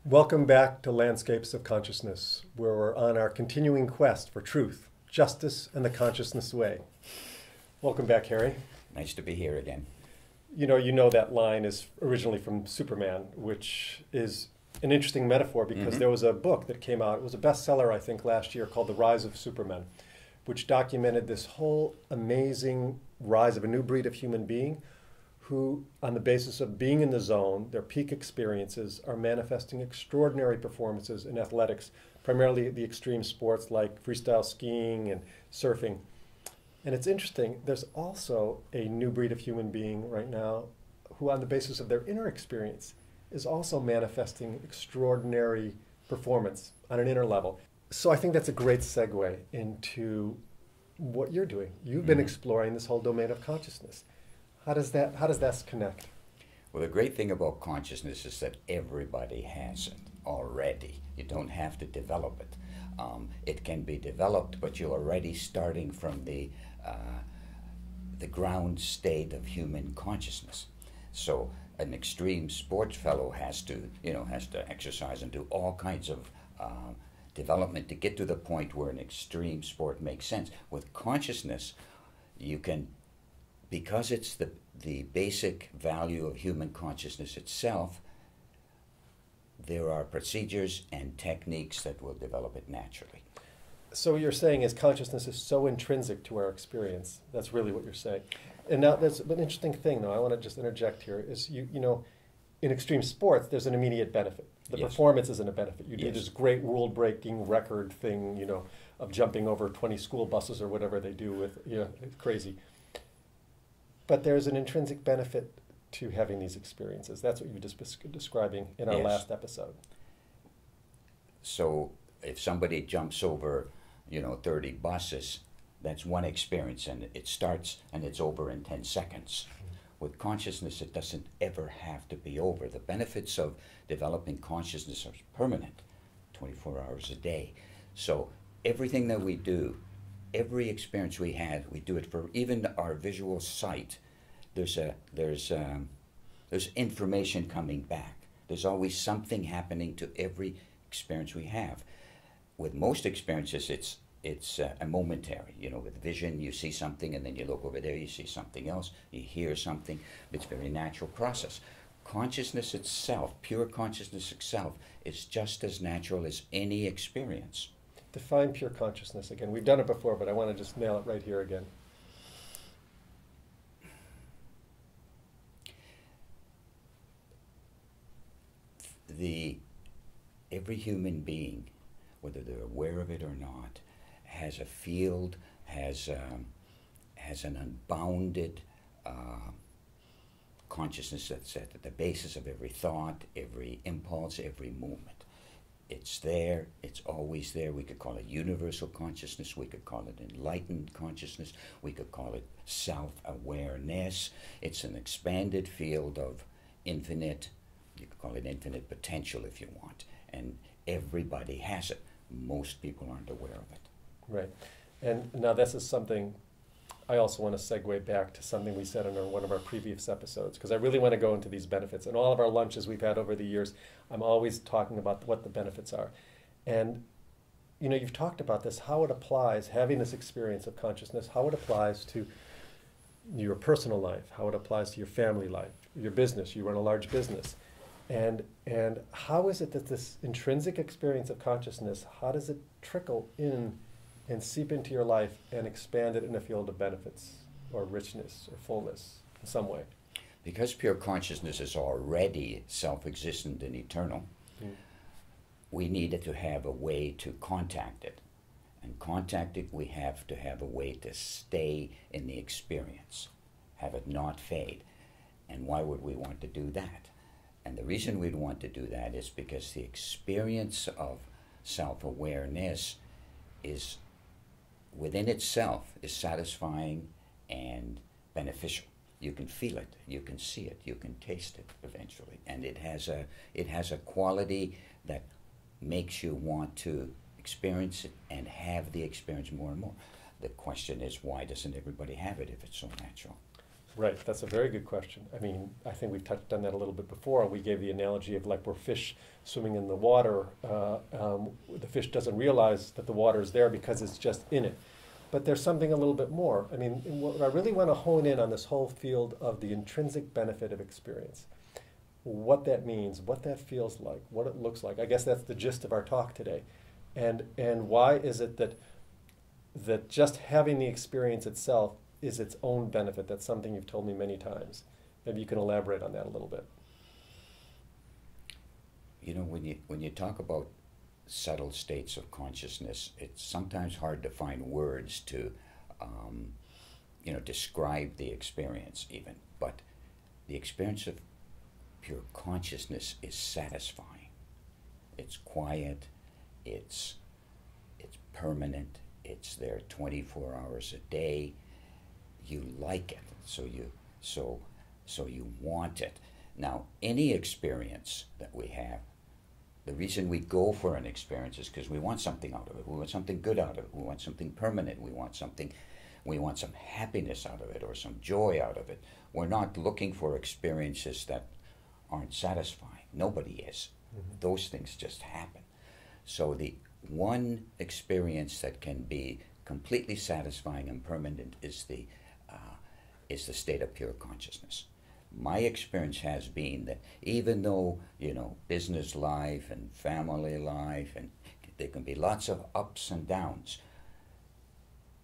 Welcome back to Landscapes of Consciousness, where we're on our continuing quest for truth, justice, and the consciousness way. Welcome back, Harry. Nice to be here again. You know that line is originally from Superman, which is an interesting metaphor because there was a book that came out. It was a bestseller, I think, last year called The Rise of Superman, which documented this whole amazing rise of a new breed of human being who, on the basis of being in the zone, their peak experiences, are manifesting extraordinary performances in athletics, primarily the extreme sports like freestyle skiing and surfing. And it's interesting, there's also a new breed of human being right now who, on the basis of their inner experience, is also manifesting extraordinary performance on an inner level. So I think that's a great segue into what you're doing. You've been exploring this whole domain of consciousness. How does that connect? Well, the great thing about consciousness is that everybody has it already. You don't have to develop it. It can be developed, but you're already starting from the ground state of human consciousness. So an extreme sports fellow has to exercise and do all kinds of development to get to the point where an extreme sport makes sense. With consciousness, you can, because it's the basic value of human consciousness itself, there are procedures and techniques that will develop it naturally. So what you're saying is consciousness is so intrinsic to our experience. That's really what you're saying. And now there's an interesting thing, though, I want to just interject here, is in extreme sports, there's an immediate benefit. The Yes. performance isn't a benefit. You do Yes. this great world-breaking record thing, of jumping over 20 school buses or whatever they do with, it's crazy. But there's an intrinsic benefit to having these experiences. That's what you were just describing in our Yes. last episode. So if somebody jumps over, 30 buses, that's one experience, and it starts and it's over in 10 seconds. With consciousness, it doesn't ever have to be over. The benefits of developing consciousness are permanent, 24 hours a day. So everything that we do, every experience we had, we do it for even our visual sight. There's information coming back. There's always something happening to every experience we have. With most experiences, it's a momentary. With vision, you see something, and then you look over there, you see something else, you hear something. It's a very natural process. Consciousness itself, pure consciousness itself, is just as natural as any experience. Define pure consciousness again. We've done it before, but I want to just nail it right here again. Every human being, whether they're aware of it or not, has a field, has an unbounded consciousness that's at the basis of every thought, every impulse, every movement. It's there, it's always there. We could call it universal consciousness, we could call it enlightened consciousness, we could call it self-awareness. It's an expanded field of infinite, you could call it infinite potential if you want. And everybody has it. Most people aren't aware of it. Right. And now this is something I also want to segue back to something we said in one of our previous episodes, because I really want to go into these benefits. And all of our lunches we've had over the years, I'm always talking about what the benefits are. And, you've talked about this, how it applies, having this experience of consciousness, how it applies to your personal life, how it applies to your family life, your business. You run a large business. And how is it that this intrinsic experience of consciousness, how does it trickle in and seep into your life and expand it in a field of benefits or richness or fullness in some way? Because pure consciousness is already self-existent and eternal, we needed to have a way to contact it. And contact it, we have to have a way to stay in the experience, have it not fade. And why would we want to do that? And the reason we'd want to do that is because the experience of self-awareness is, within itself, is satisfying and beneficial. You can feel it, you can see it, you can taste it eventually. And it has a quality that makes you want to experience it and have the experience more and more. The question is, why doesn't everybody have it if it's so natural? Right, that's a very good question. I mean, I think we've touched on that a little bit before. We gave the analogy of like we're fish swimming in the water. The fish doesn't realize that the water is there because it's just in it. But there's something a little bit more. I mean, what I really want to hone in on this whole field of the intrinsic benefit of experience. What that means, what that feels like, what it looks like. I guess that's the gist of our talk today. And why is it that just having the experience itself is its own benefit? That's something you've told me many times. Maybe you can elaborate on that a little bit. You know, when you talk about subtle states of consciousness, it's sometimes hard to find words to, describe the experience even. But the experience of pure consciousness is satisfying. It's quiet. It's permanent. It's there 24 hours a day. You like it, so you want it. Now, any experience that we have, the reason we go for an experience is because we want something out of it. We want something good out of it. We want something permanent. We want some happiness out of it or some joy out of it. We're not looking for experiences that aren't satisfying. Nobody is. Mm-hmm. Those things just happen. So the one experience that can be completely satisfying and permanent is the state of pure consciousness. My experience has been that even though, business life and family life, and there can be lots of ups and downs,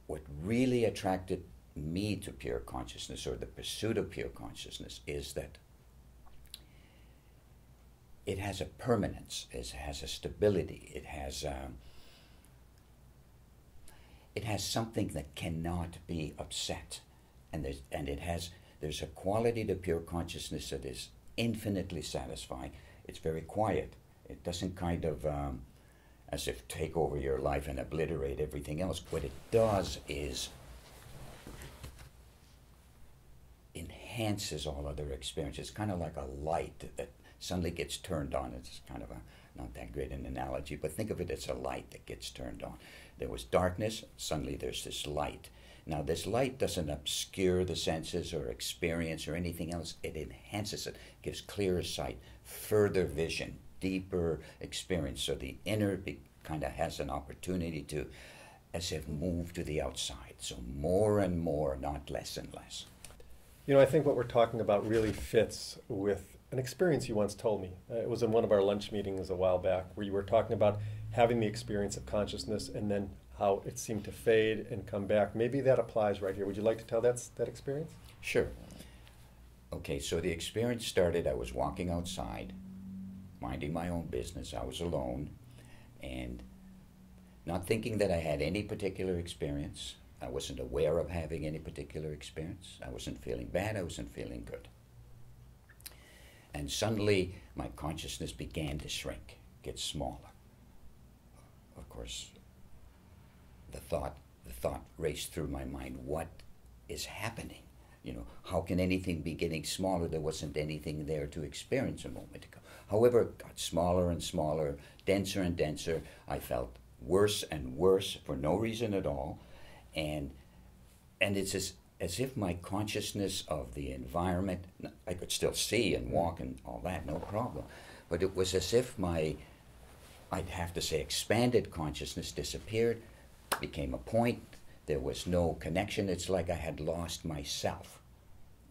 what really attracted me to pure consciousness or the pursuit of pure consciousness is that it has a permanence, it has a stability, it has something that cannot be upset. And there's a quality to pure consciousness that is infinitely satisfying. It's very quiet. It doesn't kind of, as if take over your life and obliterate everything else. What it does is enhances all other experiences. It's kind of like a light that suddenly gets turned on. It's kind of not that great an analogy, but think of it as a light that gets turned on. There was darkness, suddenly there's this light. Now, this light doesn't obscure the senses or experience or anything else. It enhances it, gives clearer sight, further vision, deeper experience. So the inner kind of has an opportunity to, as if, move to the outside. So more and more, not less and less. I think what we're talking about really fits with an experience you once told me. It was in one of our lunch meetings a while back where you were talking about having the experience of consciousness and then how it seemed to fade and come back. Maybe that applies right here. Would you like to tell that experience? Sure. Okay, so the experience started, I was walking outside, minding my own business. I was alone and not thinking that I had any particular experience. I wasn't aware of having any particular experience. I wasn't feeling bad. I wasn't feeling good. And suddenly my consciousness began to shrink, get smaller. Of course, the thought raced through my mind, what is happening? How can anything be getting smaller? There wasn't anything there to experience a moment ago. However, it got smaller and smaller, denser and denser. I felt worse and worse for no reason at all. And it's as if my consciousness of the environment, I could still see and walk and all that, no problem. But it was as if I'd have to say expanded consciousness disappeared, became a point. There was no connection. It's like I had lost myself.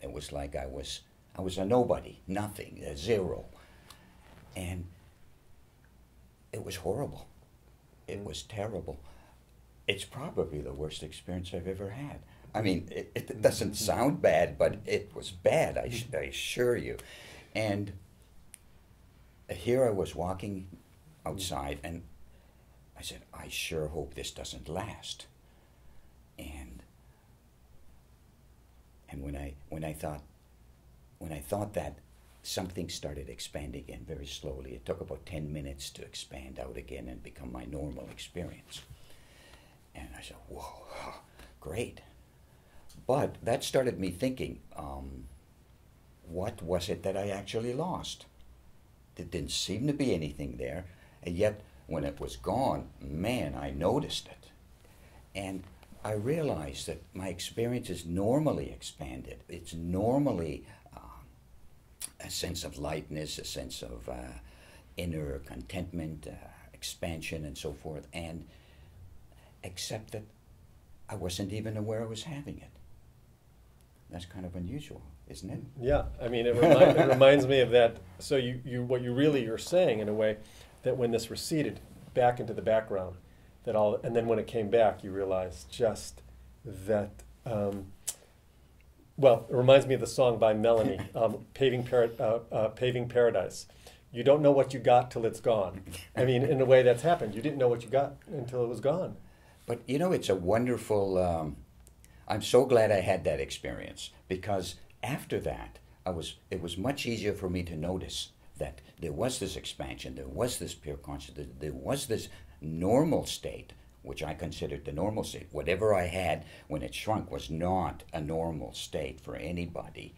It was like I was a nobody, nothing, a zero. And it was horrible. It was terrible. It's probably the worst experience I've ever had. I mean, it doesn't sound bad, but it was bad, I assure you. And here I was walking outside, and I said, I sure hope this doesn't last. And when I thought that, something started expanding again very slowly. It took about 10 minutes to expand out again and become my normal experience. And I said, whoa, great. But that started me thinking, what was it that I actually lost? There didn't seem to be anything there, and yet when it was gone, man, I noticed it. And I realized that my experience is normally expanded. It's normally a sense of lightness, a sense of inner contentment, expansion, and so forth, and except that I wasn't even aware I was having it. That's kind of unusual, isn't it? Yeah, I mean, it reminds me of that. So what you really are saying, in a way, that when this receded back into the background, and then when it came back, you realized just that. Well, it reminds me of the song by Melanie, Paving Paradise. You don't know what you got till it's gone. I mean, in a way, that's happened. You didn't know what you got until it was gone. But you know, it's a wonderful. I'm so glad I had that experience, because after that, it was much easier for me to notice that there was this expansion, there was this pure consciousness, there was this normal state, which I considered the normal state. Whatever I had when it shrunk was not a normal state for anybody.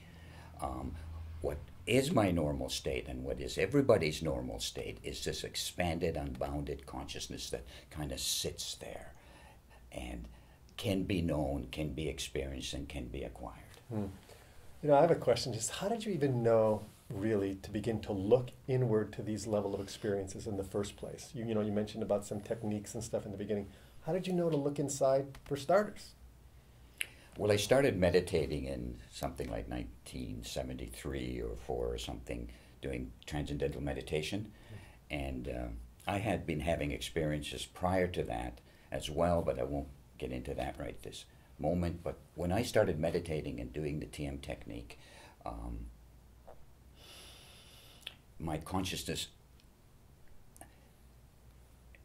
What is my normal state, and what is everybody's normal state, is this expanded, unbounded consciousness that kind of sits there and can be known, can be experienced, and can be acquired. You know, I have a question. Just how did you even know, really, to begin to look inward to these level of experiences in the first place? You know, you mentioned about some techniques and stuff in the beginning. How did you know to look inside, for starters? Well, I started meditating in something like 1973 or 4 or something, doing transcendental meditation. And I had been having experiences prior to that as well, but I won't get into that right this moment. But when I started meditating and doing the TM technique, my consciousness,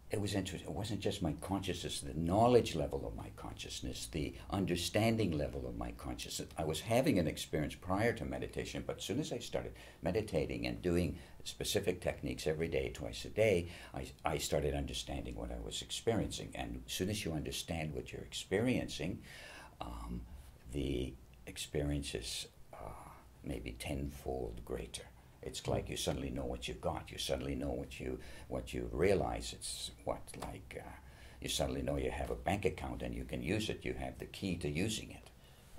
it was interesting. It wasn't just my consciousness, the knowledge level of my consciousness, the understanding level of my consciousness. I was having an experience prior to meditation, but as soon as I started meditating and doing specific techniques every day, twice a day, I started understanding what I was experiencing. And as soon as you understand what you're experiencing, the experience is maybe tenfold greater. It's like you suddenly know what you got. You suddenly know what you realize. It's you suddenly know you have a bank account and you can use it. You have the key to using it.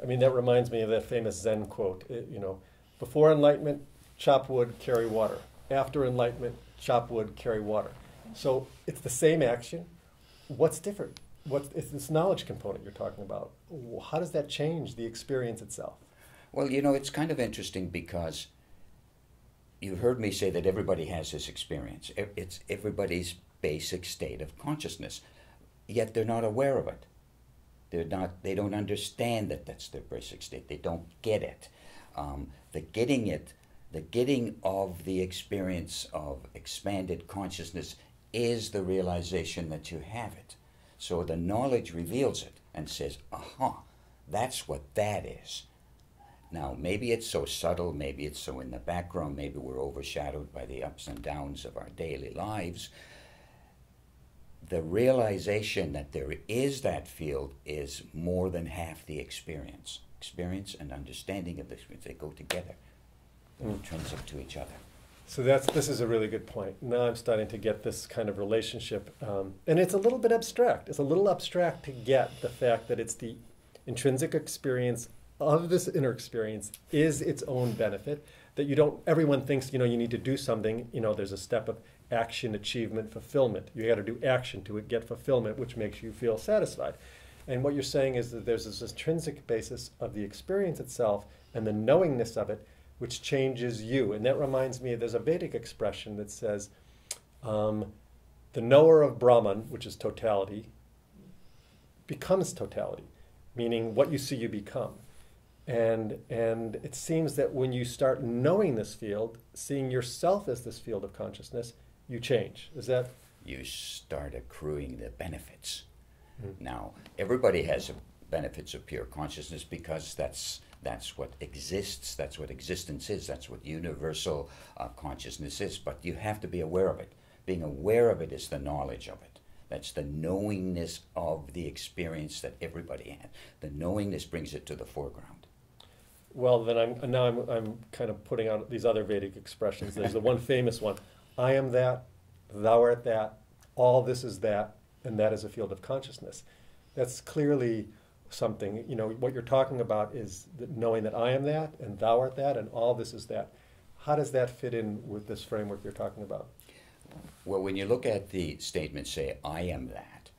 I mean, that reminds me of that famous Zen quote. You know, before enlightenment, chop wood, carry water. After enlightenment, chop wood, carry water. So it's the same action. What's different? It's this knowledge component you're talking about. How does that change the experience itself? Well, you know, it's kind of interesting because you've heard me say that everybody has this experience. It's everybody's basic state of consciousness, yet they're not aware of it. They don't understand that that's their basic state. They don't get it. The getting of the experience of expanded consciousness is the realization that you have it. So the knowledge reveals it and says, aha, that's what that is. Now, maybe it's so subtle, maybe it's so in the background, maybe we're overshadowed by the ups and downs of our daily lives. The realization that there is that field is more than half the experience. Experience and understanding of the experience, they go together. They're intrinsic to each other. So this is a really good point. Now I'm starting to get this kind of relationship. And it's a little bit abstract. It's a little abstract to get the fact that it's the intrinsic experience of this inner experience is its own benefit, that everyone thinks, you need to do something, there's a step of action, achievement, fulfillment. You got to do action to get fulfillment, which makes you feel satisfied. And what you're saying is that there's this intrinsic basis of the experience itself and the knowingness of it, which changes you. And that reminds me, there's a Vedic expression that says, the knower of Brahman, which is totality, becomes totality, meaning what you see, you become. And it seems that when you start knowing this field, seeing yourself as this field of consciousness, you change. Is that? You start accruing the benefits. Now, everybody has the benefits of pure consciousness because that's what exists, that's what existence is, that's what universal consciousness is, but you have to be aware of it. Being aware of it is the knowledge of it. That's the knowingness of the experience that everybody has. The knowingness brings it to the foreground. Well, then I'm kind of putting out these other Vedic expressions. There's the one famous one, I am that, thou art that, all this is that, and that is a field of consciousness. That's clearly something, what you're talking about is knowing that I am that and thou art that and all this is that. How does that fit in with this framework you're talking about? Well, when you look at the statement, say, I am that,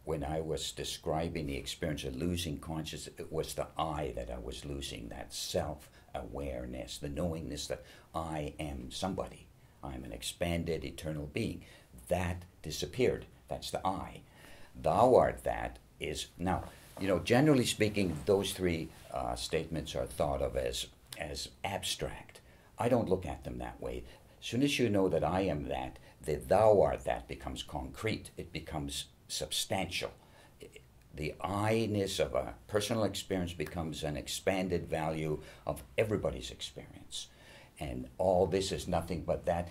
when I was describing the experience of losing consciousness, it was the I that I was losing, that self-awareness, the knowingness that I am somebody. I'm an expanded eternal being. That disappeared. That's the I. Thou art that is, now, generally speaking, those three statements are thought of as abstract. I don't look at them that way. As soon as you know that I am that, the thou art that becomes concrete. It becomes substantial. The I-ness of a personal experience becomes an expanded value of everybody's experience. And all this is nothing but that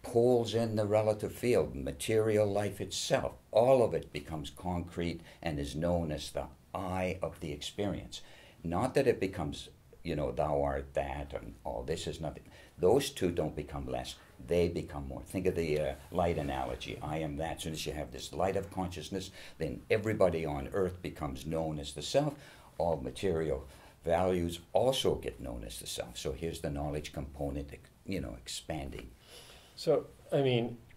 pulls in the relative field, material life itself. All of it becomes concrete and is known as the I of the experience. Not that it becomes, thou art that and all this is nothing. Those two don't become less. They become more. Think of the light analogy. I am that. As soon as you have this light of consciousness, then everybody on earth becomes known as the self. All material values also get known as the self. So here's the knowledge component, expanding. So,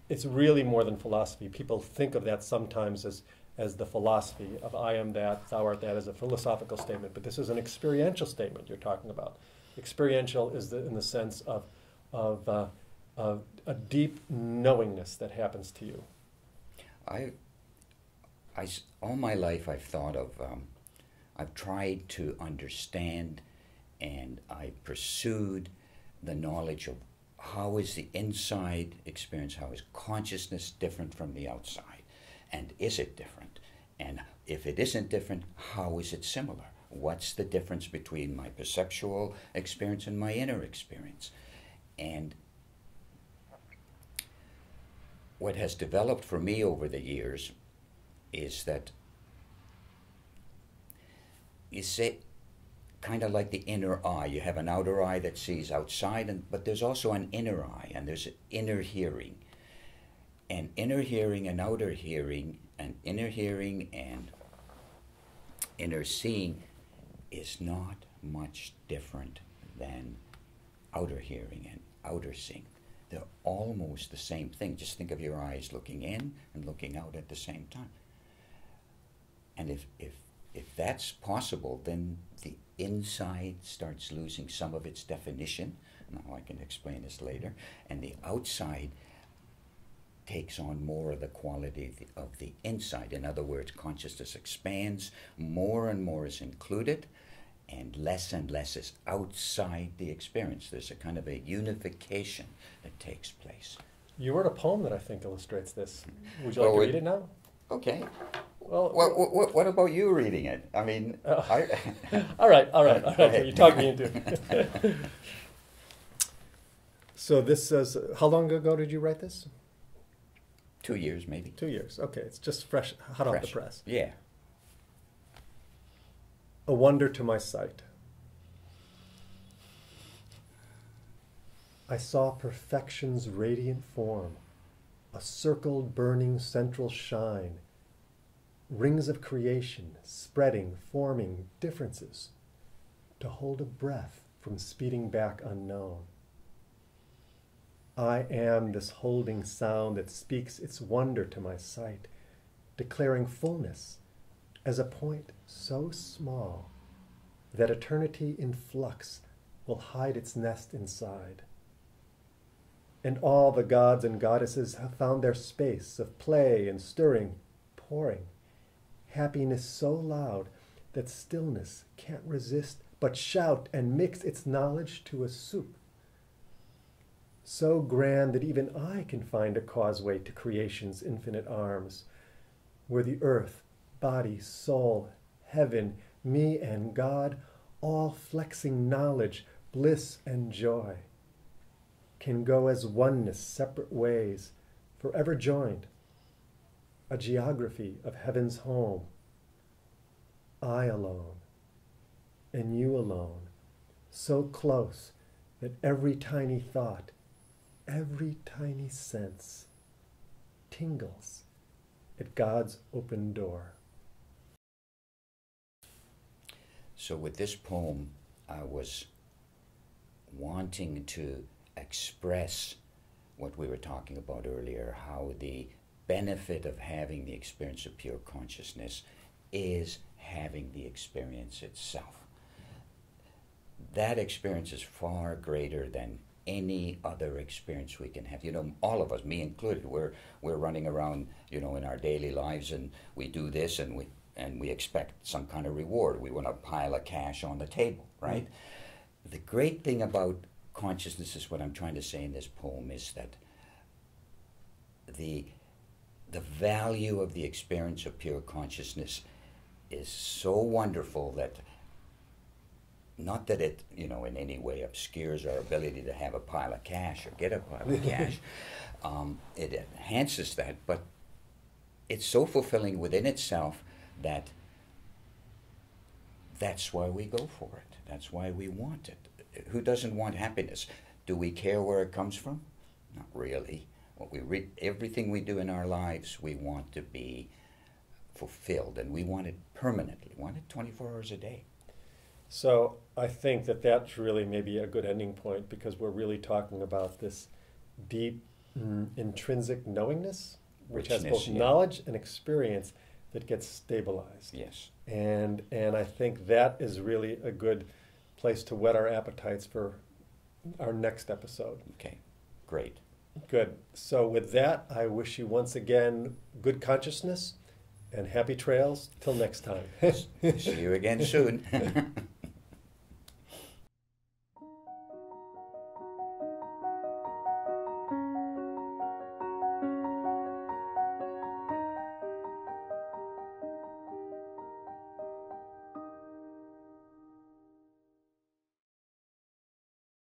it's really more than philosophy. People think of that sometimes as the philosophy of I am that, thou art that, as a philosophical statement. But this is an experiential statement you're talking about. Experiential is in the sense of a deep knowingness that happens to you. All my life I've thought of, I've tried to understand and I pursued the knowledge of how is the inside experience, how is consciousness different from the outside, and is it different? And if it isn't different, how is it similar? What's the difference between my perceptual experience and my inner experience? And what has developed for me over the years is that you say, kind of like the inner eye. You have an outer eye that sees outside, but there's also an inner eye, and there's inner hearing. And inner hearing and outer hearing, and inner hearing and inner seeing is not much different than outer hearing and outer seeing. They're almost the same thing. Just think of your eyes looking in and looking out at the same time. And if that's possible, then the inside starts losing some of its definition. Now I can explain this later. And the outside takes on more of the quality of the inside. In other words, consciousness expands, more and more is included, and less is outside the experience. There's a kind of a unification that takes place. You wrote a poem that I think illustrates this. Would you like to read it now? Okay. Well, what about you reading it? All right. You talked me into it. So this says, how long ago did you write this? 2 years, maybe. 2 years. Okay, it's just fresh, hot off the press. Yeah. A wonder to my sight. I saw perfection's radiant form, a circled burning central shine, rings of creation spreading, forming differences, to hold a breath from speeding back unknown. I am this holding sound that speaks its wonder to my sight, declaring fullness as a point so small that eternity in flux will hide its nest inside. And all the gods and goddesses have found their space of play and stirring, pouring, happiness so loud that stillness can't resist but shout and mix its knowledge to a soup. So grand that even I can find a causeway to creation's infinite arms, where the earth, body, soul, heaven, me and God, all flexing knowledge, bliss and joy, can go as oneness separate ways, forever joined, a geography of heaven's home. I alone, and you alone, so close that every tiny thought, every tiny sense tingles at God's open door. So with this poem, I was wanting to express what we were talking about earlier, how the benefit of having the experience of pure consciousness is having the experience itself. That experience is far greater than any other experience we can have. You know, all of us, me included, we're running around, you know, in our daily lives, and we do this, and we expect some kind of reward. We want a pile of cash on the table, right? Mm-hmm. The great thing about consciousness is what I'm trying to say in this poem is that the value of the experience of pure consciousness is so wonderful that not that it, you know, in any way obscures our ability to have a pile of cash or get a pile of cash. It enhances that, but it's so fulfilling within itself that that's why we go for it. That's why we want it. Who doesn't want happiness? Do we care where it comes from? Not really. Everything we do in our lives, we want to be fulfilled, and we want it permanently. We want it 24 hours a day. So I think that that's really maybe a good ending point, because we're really talking about this deep intrinsic knowingness, which has both knowledge and experience that gets stabilized. Yes. And I think that is really a good place to whet our appetites for our next episode. Okay, great. Good. So with that, I wish you once again good consciousness and happy trails till next time. See you again soon.